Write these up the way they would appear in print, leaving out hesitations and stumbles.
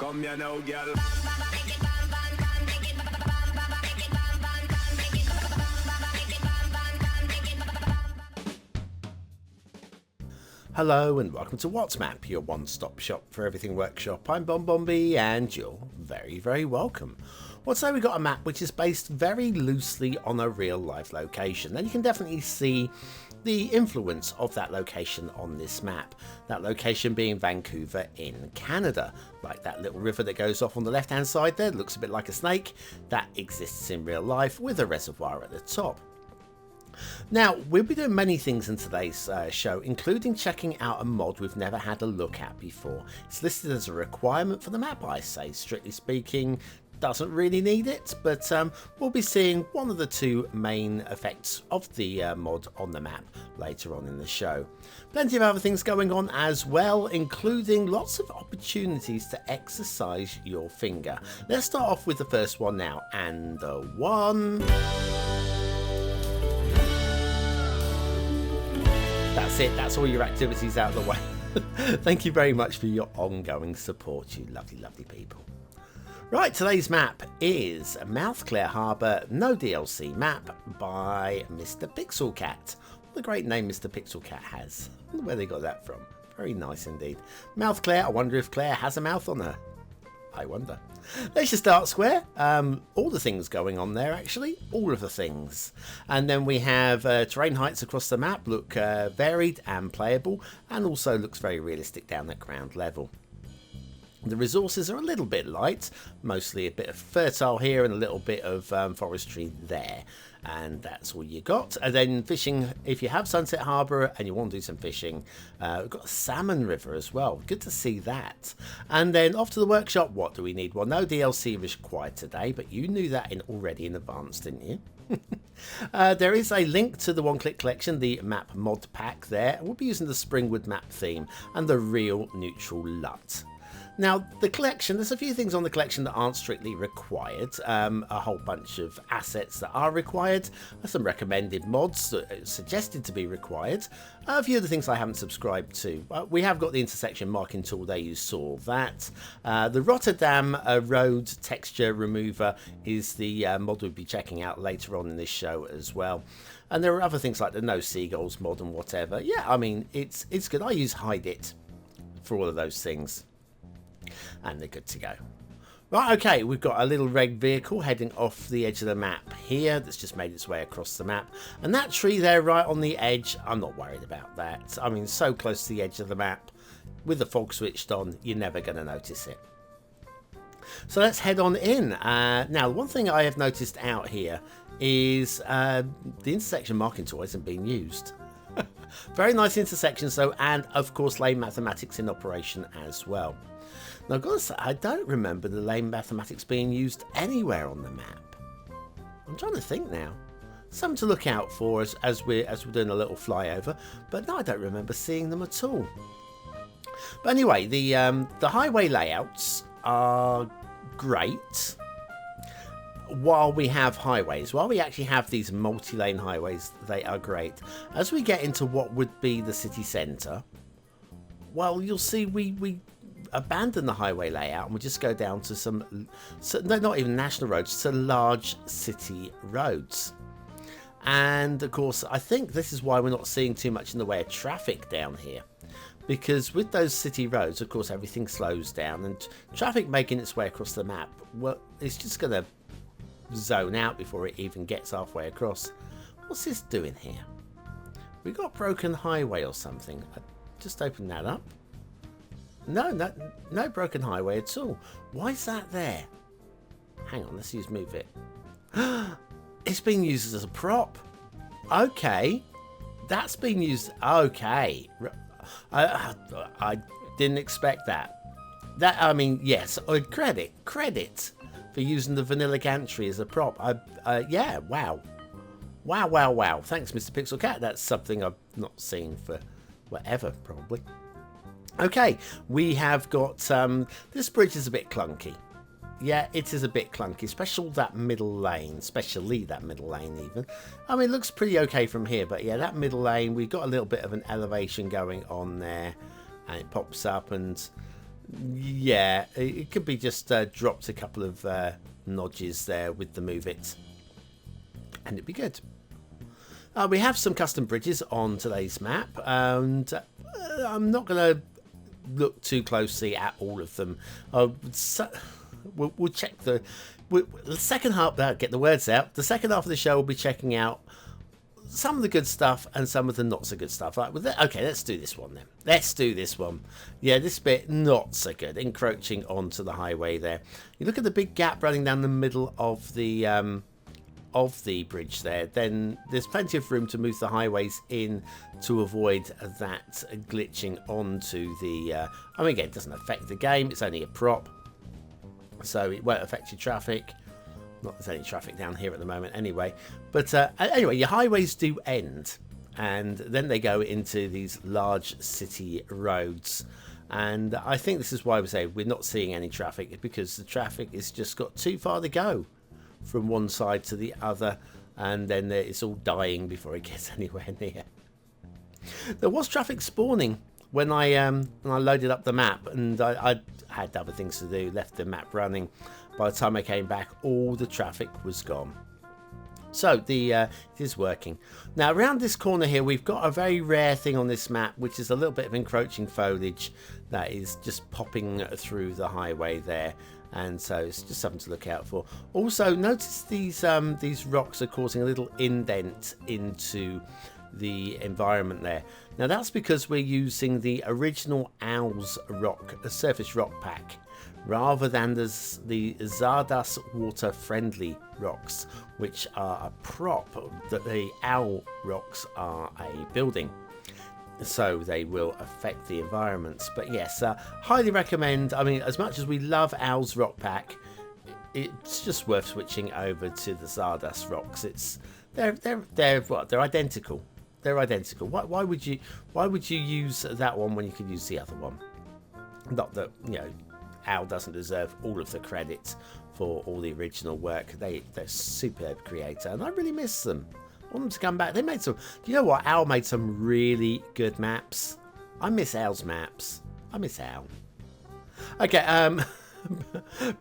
Come here now, girl. Hello and welcome to What's Map, your one-stop shop for everything workshop. I'm BonBonB and you're very, very welcome. Well, today we've got a map which is based very loosely on a real-life location, and you can definitely see the influence of that location on this map. That location being Vancouver in Canada. Like that little river that goes off on the left-hand side there, looks a bit like a snake. That exists in real life with a reservoir at the top. Now, we'll be doing many things in today's show, including checking out a mod we've never had a look at before. It's listed as a requirement for the map, I say. Strictly speaking, doesn't really need it, but we'll be seeing one of the two main effects of the mod on the map later on in the show. Plenty of other things going on as well, including lots of opportunities to exercise your finger. Let's start off with the first one now, and the one... That's it, that's all your activities out of the way. Thank you very much for your ongoing support, you lovely, lovely people. Right, today's map is Mouthclair Harbour, no DLC map by Mr. Pixelcat. What a great name Mr. Pixelcat has. I wonder where they got that from. Very nice indeed. Mouthclair, I wonder if Claire has a mouth on her. I wonder. Let's just start square. All the things going on there, actually. All of the things. And then we have terrain heights across the map look varied and playable, and also looks very realistic down at ground level. The resources are a little bit light, mostly a bit of fertile here and a little bit of forestry there. And that's all you got. And then fishing, if you have Sunset Harbour and you want to do some fishing, we've got a salmon river as well. Good to see that. And then off to the workshop. What do we need? Well, no DLC was required today, but you knew that already in advance, didn't you? There is a link to the one-click collection, the map mod pack there. We'll be using the Springwood map theme and the real neutral LUT. Now, the collection, there's a few things on the collection that aren't strictly required. A whole bunch of assets that are required. Some recommended mods that are suggested to be required. A few of the things I haven't subscribed to. We have got the intersection marking tool there, you saw that. The Rotterdam road texture remover is the mod we'll be checking out later on in this show as well. And there are other things like the No Seagulls mod and whatever. Yeah, I mean, it's good. I use Hide It for all of those things. And they're good to go. Right, okay, we've got a little red vehicle heading off the edge of the map here that's just made its way across the map. And that tree there right on the edge, I'm not worried about that. I mean, so close to the edge of the map, with the fog switched on, you're never going to notice it. So let's head on in. Now, one thing I have noticed out here is the intersection marking tool isn't being used. Very nice intersections though, and of course lane mathematics in operation as well. Now, I've got to say, I don't remember the lane mathematics being used anywhere on the map. I'm trying to think now. Something to look out for as we're doing a little flyover, but no, I don't remember seeing them at all. But anyway, the highway layouts are great. While we have highways, while we actually have these multi-lane highways, they are great. As we get into what would be the city centre, well, you'll see we abandon the highway layout and we just go down to no, not even national roads, to large city roads. And of course, I think this is why we're not seeing too much in the way of traffic down here, because with those city roads, of course, everything slows down, and traffic making its way across the map, well, it's just going to zone out before it even gets halfway across. What's this doing here? We got broken highway or something. I just opened that up. No broken highway at all. Why is that there? Hang on, let's move it. It's being used as a prop. Okay, that's been used. Okay, I didn't expect that. I mean, yes, credit for using the vanilla gantry as a prop. Yeah, wow. Thanks, Mr. Pixelcat. That's something I've not seen for whatever, probably. Okay, we have got this bridge is a bit clunky. Yeah, it is a bit clunky, especially that middle lane even. I mean, it looks pretty okay from here, but yeah, that middle lane, we've got a little bit of an elevation going on there, and it pops up, and Yeah, it could be just dropped a couple of nodges there with the move it, and it'd be good. We have some custom bridges on today's map, and I'm not going to look too closely at all of them. We'll check the second half. Get the words out. The second half of the show will be checking out some of the good stuff and some of the not so good stuff. Right, okay, let's do this one then. Let's do this one. Yeah, this bit not so good. Encroaching onto the highway there. You look at the big gap running down the middle of the bridge there. Then there's plenty of room to move the highways in to avoid that glitching onto the. I mean, again, it doesn't affect the game. It's only a prop, so it won't affect your traffic. Not there's any traffic down here at the moment anyway. But anyway, your highways do end, and then they go into these large city roads. And I think this is why we say we're not seeing any traffic, because the traffic is just got too far to go from one side to the other, and then it's all dying before it gets anywhere near. There was traffic spawning when I loaded up the map, and I had other things to do, left the map running. By the time I came back, all the traffic was gone. So it is working. Now around this corner here, we've got a very rare thing on this map, which is a little bit of encroaching foliage that is just popping through the highway there. And so it's just something to look out for. Also, notice these rocks are causing a little indent into the environment there. Now that's because we're using the original Owls rock, a surface rock pack, rather than the Zardas water friendly rocks, which are a prop that the Owl rocks are a building. So they will affect the environments. But yes, highly recommend. I mean, as much as we love Owl's rock pack, it's just worth switching over to the Zardas rocks. They're identical. They're identical. Why would you use that one when you could use the other one? Not that, you know, Owl doesn't deserve all of the credit for all the original work. They're superb creator, and I really miss them. I want them to come back. They made some. Do you know what? Owl made some really good maps. I miss Owl's maps. I miss Owl. Okay,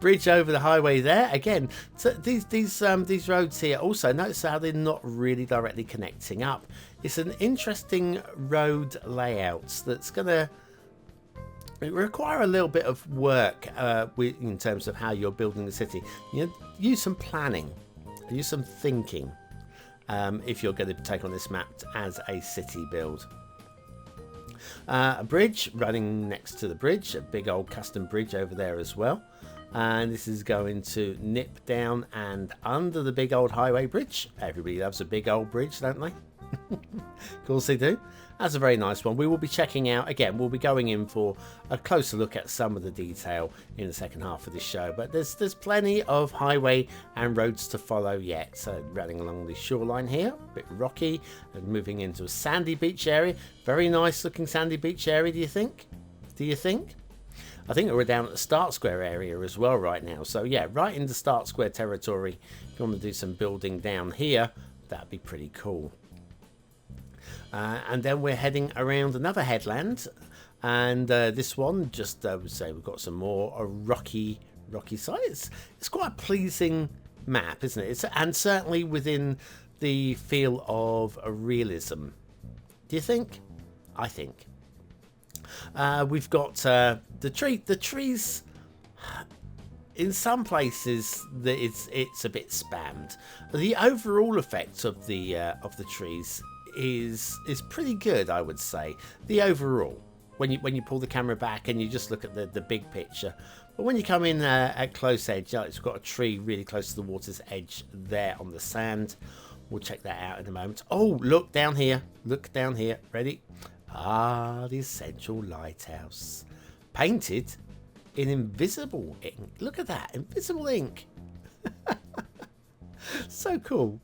bridge over the highway there again. So these roads here. Also, notice how they're not really directly connecting up. It's an interesting road layout that's gonna require a little bit of work in terms of how you're building the city. You know, use some planning, use some thinking. If you're going to take on this map as a city build. A bridge running next to the bridge, a big old custom bridge over there as well. And this is going to nip down and under the big old highway bridge. Everybody loves a big old bridge, don't they? Of course they do. That's a very nice one. We will be checking out, again, we'll be going in for a closer look at some of the detail in the second half of the show. But there's plenty of highway and roads to follow yet. So running along the shoreline here, a bit rocky, and moving into a sandy beach area. Very nice looking sandy beach area, do you think? I think we're down at the Start Square area as well right now. So yeah, right into Start Square territory. If you want to do some building down here, that'd be pretty cool. And then we're heading around another headland, and this one just would say we've got some more rocky sides. It's quite a pleasing map, isn't it? And certainly within the feel of a realism. Do you think? I think. We've got the trees. In some places, it's a bit spammed. The overall effect of the trees is pretty good, I would say. The overall, when you pull the camera back and you just look at the big picture, but when you come in at close edge, it's got a tree really close to the water's edge there on the sand. We'll check that out in a moment. Oh, look down here. Ready? Ah, the Essential Lighthouse, painted in invisible ink. Look at that, invisible ink. So cool.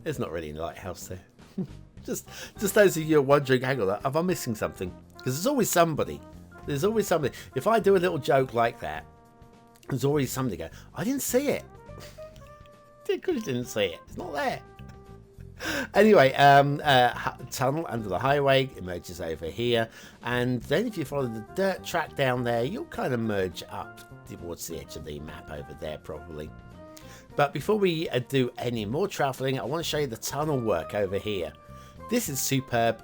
There's not really a lighthouse there. just those of you who are wondering, hang on, am I missing something? Because there's always somebody. If I do a little joke like that, there's always somebody go, I didn't see it. Because you didn't see it. It's not there. Anyway, tunnel under the highway emerges over here, and then if you follow the dirt track down there, you'll kind of merge up towards the edge of the map over there probably. But before we do any more travelling, I want to show you the tunnel work over here. This is superb.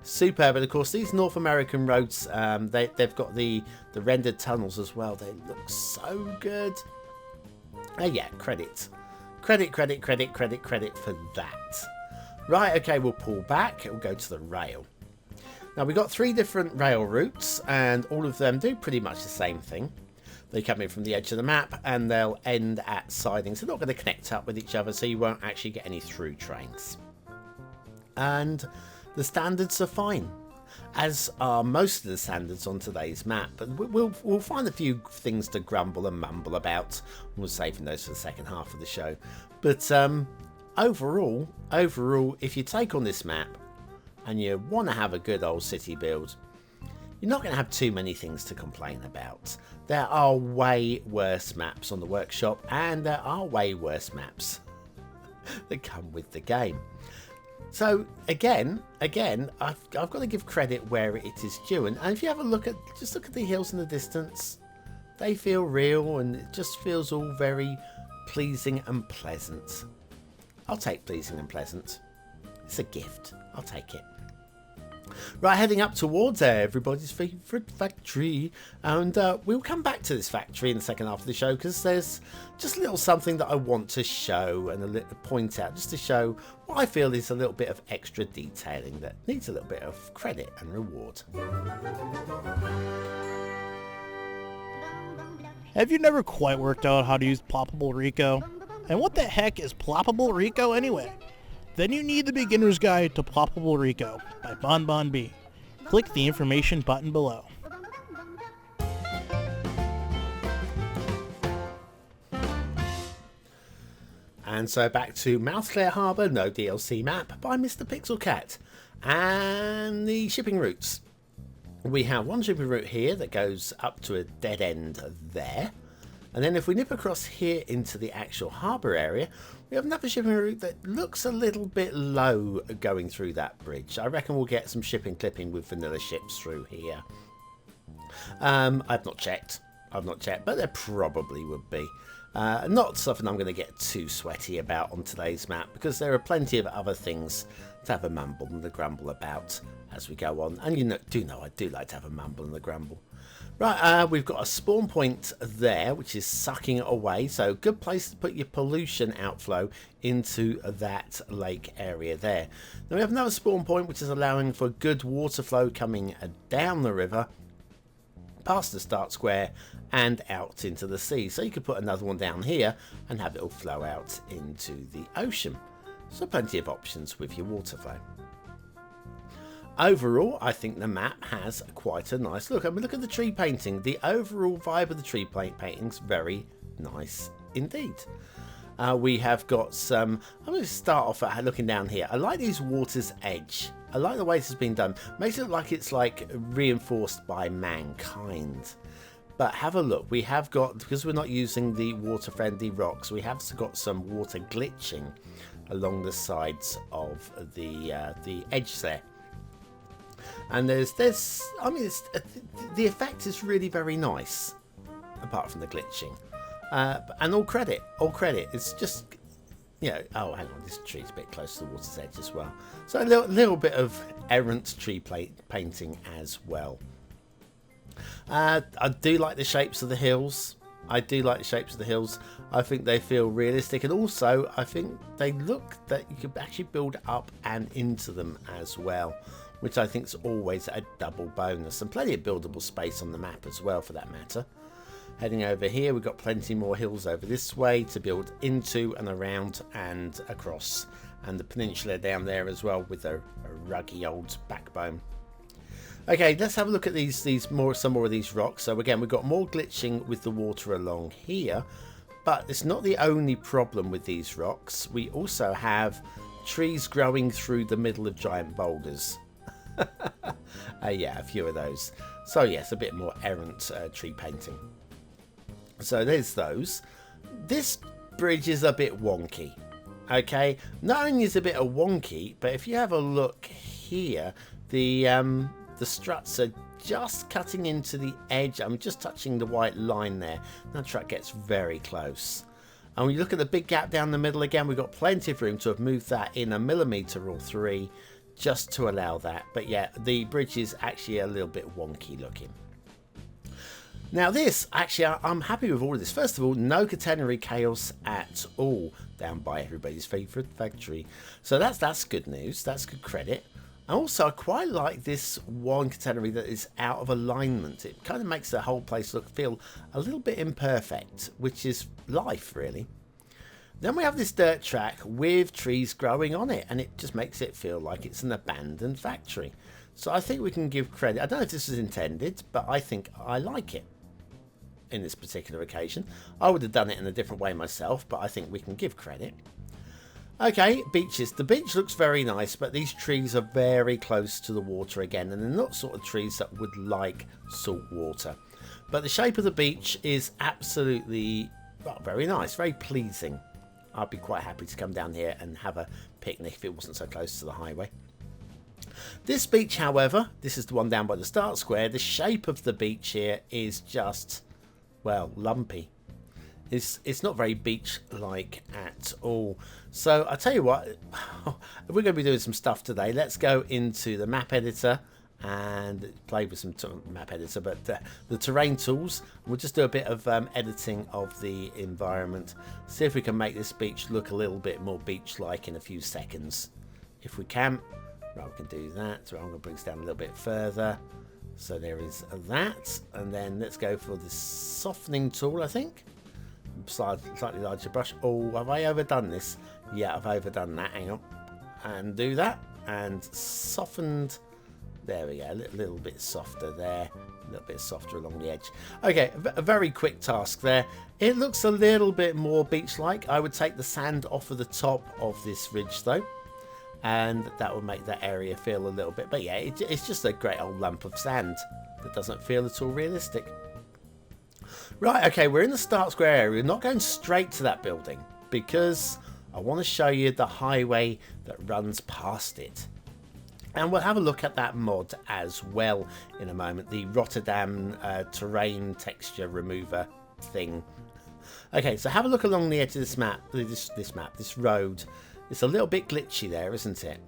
Superb. And of course these North American roads, they've got the rendered tunnels as well. They look so good. Yeah, credit for that. Right, okay, we'll pull back. We'll go to the rail. Now we've got 3 different rail routes, and all of them do pretty much the same thing. They come in from the edge of the map and they'll end at sidings. They're not going to connect up with each other, so you won't actually get any through trains. And the standards are fine, as are most of the standards on today's map. But we'll find a few things to grumble and mumble about. We're saving those for the second half of the show. But overall, if you take on this map and you want to have a good old city build, you're not going to have too many things to complain about. There are way worse maps on the workshop, and there are way worse maps that come with the game. So again, I've got to give credit where it is due. And if you have a look at, just look at the hills in the distance, they feel real, and it just feels all very pleasing and pleasant. I'll take pleasing and pleasant. It's a gift. I'll take it. Right, heading up towards everybody's favourite factory, and we'll come back to this factory in the second half of the show, because there's just a little something that I want to show and a little point out, just to show what I feel is a little bit of extra detailing that needs a little bit of credit and reward. Have you never quite worked out how to use Ploppable Rico? And what the heck is Ploppable Rico anyway? Then you need the Beginner's Guide to Ploppable Rico by BonBonB. Click the information button below. And so back to Mouthclair Harbour, no DLC map by Mr. Pixel Cat. And the shipping routes. We have one shipping route here that goes up to a dead end there. And then if we nip across here into the actual harbour area, we have another shipping route that looks a little bit low going through that bridge. I reckon we'll get some shipping clipping with vanilla ships through here. I've not checked, but there probably would be. Not something I'm going to get too sweaty about on today's map, because there are plenty of other things to have a mumble and a grumble about as we go on. And you do know I do like to have a mumble and a grumble. Right, we've got a spawn point there, which is sucking it away. So good place to put your pollution outflow into that lake area there. Now we have another spawn point, which is allowing for good water flow coming down the river, past the start square and out into the sea. So you could put another one down here and have it all flow out into the ocean. So plenty of options with your water flow. Overall, I think the map has quite a nice look. I mean, look at the tree painting. The overall vibe of the tree painting's very nice indeed. We have got some... I'm going to start off at looking down here. I like these water's edge. I like the way this has been done. Makes it look like it's like reinforced by mankind. But have a look. We have got, because we're not using the water-friendly rocks, we have got some water glitching along the sides of the edge there. And there's I mean, the effect is really very nice, apart from the glitching. And all credit. It's just, you know, oh, hang on, this tree's a bit close to the water's edge as well. So a little bit of errant tree painting as well. I do like the shapes of the hills. I think they feel realistic, and also I think they look that you could actually build up and into them as well, which I think is always a double bonus, and plenty of buildable space on the map as well for that matter. Heading over here, we've got plenty more hills over this way to build into and around and across, and the peninsula down there as well with a ruggy old backbone. Okay, let's have a look at some more of these rocks. So again, we've got more glitching with the water along here, but it's not the only problem with these rocks. We also have trees growing through the middle of giant boulders. Yeah, a few of those. So yes, a bit more errant tree painting. So there's those. This bridge is a bit wonky. Okay, not only is it a bit of wonky, but if you have a look here, the struts are just cutting into the edge. I'm just touching the white line there. That truck gets very close. And when you look at the big gap down the middle again, we've got plenty of room to have moved that in 1 millimeter or 3 just to allow that. But yeah, the bridge is actually a little bit wonky looking. Now this, actually, I'm happy with all of this. First of all, no catenary chaos at all down by everybody's favourite factory. So that's good news. That's good credit. And also, I quite like this one catenary that is out of alignment. It kind of makes the whole place feel a little bit imperfect, which is life, really. Then we have this dirt track with trees growing on it, and it just makes it feel like it's an abandoned factory. So I think we can give credit. I don't know if this was intended, but I think I like it in this particular occasion. I would have done it in a different way myself, but I think we can give credit. Okay, beaches. The beach looks very nice, but these trees are very close to the water again, and they're not sort of trees that would like salt water. But the shape of the beach is absolutely, well, very nice, very pleasing. I'd be quite happy to come down here and have a picnic if it wasn't so close to the highway. This beach, however, this is the one down by the start square. The shape of the beach here is just, well, lumpy. It's not very beach-like at all. So I tell you what, we're going to be doing some stuff today. Let's go into the map editor and play with some map editor, but the terrain tools. We'll just do a bit of editing of the environment. See if we can make this beach look a little bit more beach-like in a few seconds. If we can, right, we can do that. So I'm going to bring this down a little bit further. So there is that, and then let's go for the softening tool, I think. Slightly larger brush. Oh, have I overdone this? Yeah, I've overdone that. Hang on. And do that. And softened. There we go. A little bit softer there. A little bit softer along the edge. Okay, a very quick task there. It looks a little bit more beach-like. I would take the sand off of the top of this ridge, though. And that would make that area feel a little bit. But yeah, it's just a great old lump of sand that doesn't feel at all realistic. Right, okay, we're in the start square area. We're not going straight to that building because I want to show you the highway that runs past it. And we'll have a look at that mod as well in a moment. The Rotterdam terrain texture remover thing. Okay, so have a look along the edge of this map, this road. It's a little bit glitchy there, isn't it?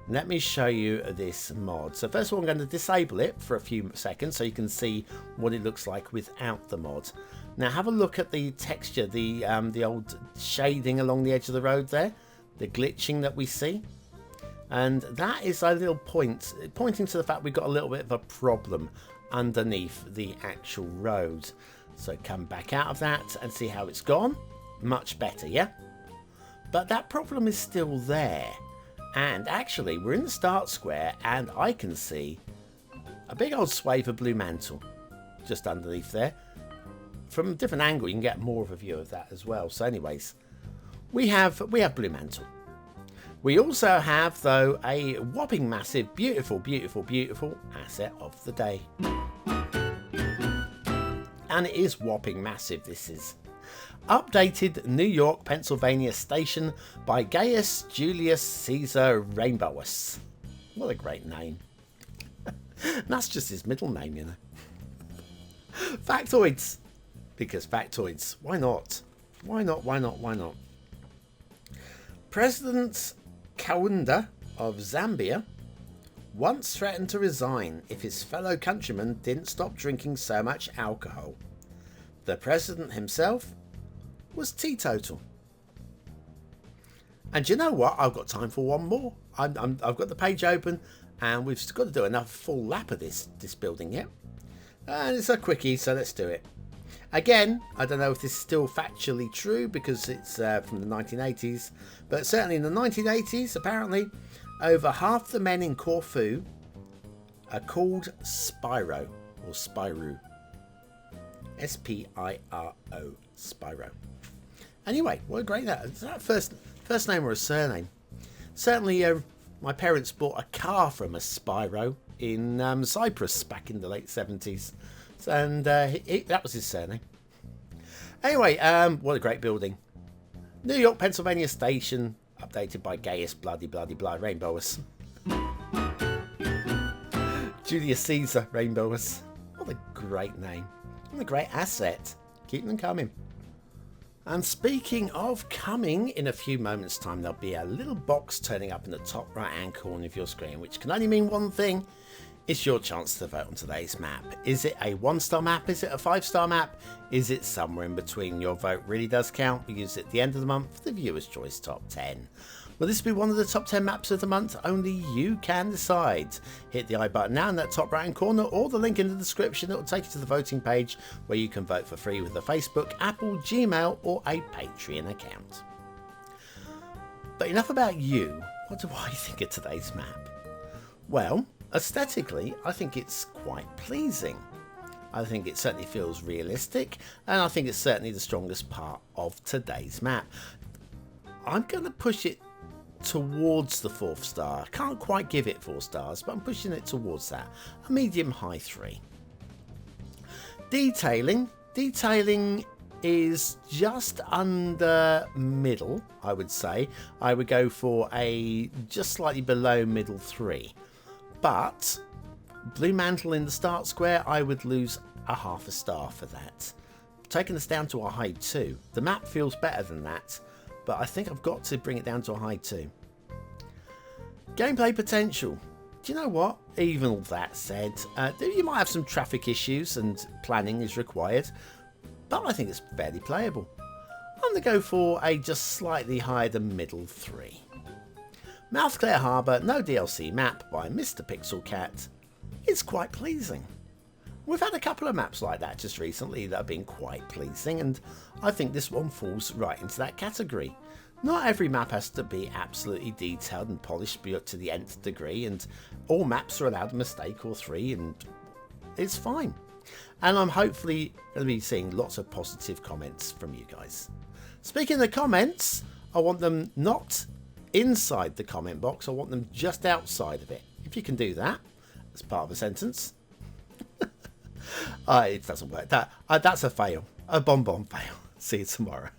Let me show you this mod. So first of all, I'm going to disable it for a few seconds so you can see what it looks like without the mod. Now have a look at the texture, the old shading along the edge of the road there, the glitching that we see. And that is a little pointing to the fact we've got a little bit of a problem underneath the actual road. So come back out of that and see how it's gone. Much better, yeah? But that problem is still there. And actually, we're in the start square, and I can see a big old swathe of blue mantle just underneath there. From a different angle, you can get more of a view of that as well. So anyways, we have blue mantle. We also have, though, a whopping massive, beautiful, beautiful, beautiful asset of the day. And it is whopping massive, this is. Updated New York, Pennsylvania station by GayusJuliusCaesarRainbowus. What a great name. That's just his middle name, you know. Factoids. Because factoids. Why not? Why not? Why not? Why not? President Kaunda of Zambia once threatened to resign if his fellow countrymen didn't stop drinking so much alcohol. The president himself was teetotal. And you know what? I've got time for one more. I've got the page open, and we've got to do another full lap of this building yet. And it's a quickie, so let's do it. Again, I don't know if this is still factually true because it's from the 1980s, but certainly in the 1980s, apparently, over half the men in Corfu are called Spyro or Spyro. S-P-I-R-O, Spyro. Anyway, what a great that. Is that first name or a surname? Certainly, my parents bought a car from a Spyro in Cyprus back in the late 70s. And that was his surname. Anyway, what a great building. New York, Pennsylvania station updated by GayusJuliusCaesarRainbowus. Julius Caesar Rainbowus. What a great name. And a great asset. Keep them coming. And speaking of coming, in a few moments' time there'll be a little box turning up in the top right hand corner of your screen, which can only mean one thing. It's your chance to vote on today's map. Is it a 1-star map? Is it a 5-star map? Is it somewhere in between? Your vote really does count because at the end of the month, the Viewer's Choice Top 10. Will this be one of the top 10 maps of the month? Only you can decide. Hit the I button now in that top right hand corner or the link in the description that will take you to the voting page where you can vote for free with a Facebook, Apple, Gmail or a Patreon account. But enough about you. What do I think of today's map? Well, aesthetically, I think it's quite pleasing. I think it certainly feels realistic, and I think it's certainly the strongest part of today's map. I'm going to push it towards the 4th star. I can't quite give it 4 stars, but I'm pushing it towards that. A medium high 3. Detailing is just under middle, I would say. I would go for a just slightly below middle 3. But Blue Mantle in the start square, I would lose a half a star for that. Taking this down to a high 2. The map feels better than that, but I think I've got to bring it down to a high 2. Gameplay potential. Do you know what? Even all that said, you might have some traffic issues and planning is required, but I think it's fairly playable. I'm going to go for a just slightly higher than middle 3. Mouthclair Harbour, no DLC map by Mr. Pixel Cat. It's quite pleasing. We've had a couple of maps like that just recently that have been quite pleasing, and I think this one falls right into that category. Not every map has to be absolutely detailed and polished up to the nth degree, and all maps are allowed a mistake or 3, and it's fine. And I'm hopefully going to be seeing lots of positive comments from you guys. Speaking of the comments, I want them not inside the comment box, I want them just outside of it. If you can do that as part of a sentence. It doesn't work. That's a fail. A BonBonB fail. See you tomorrow.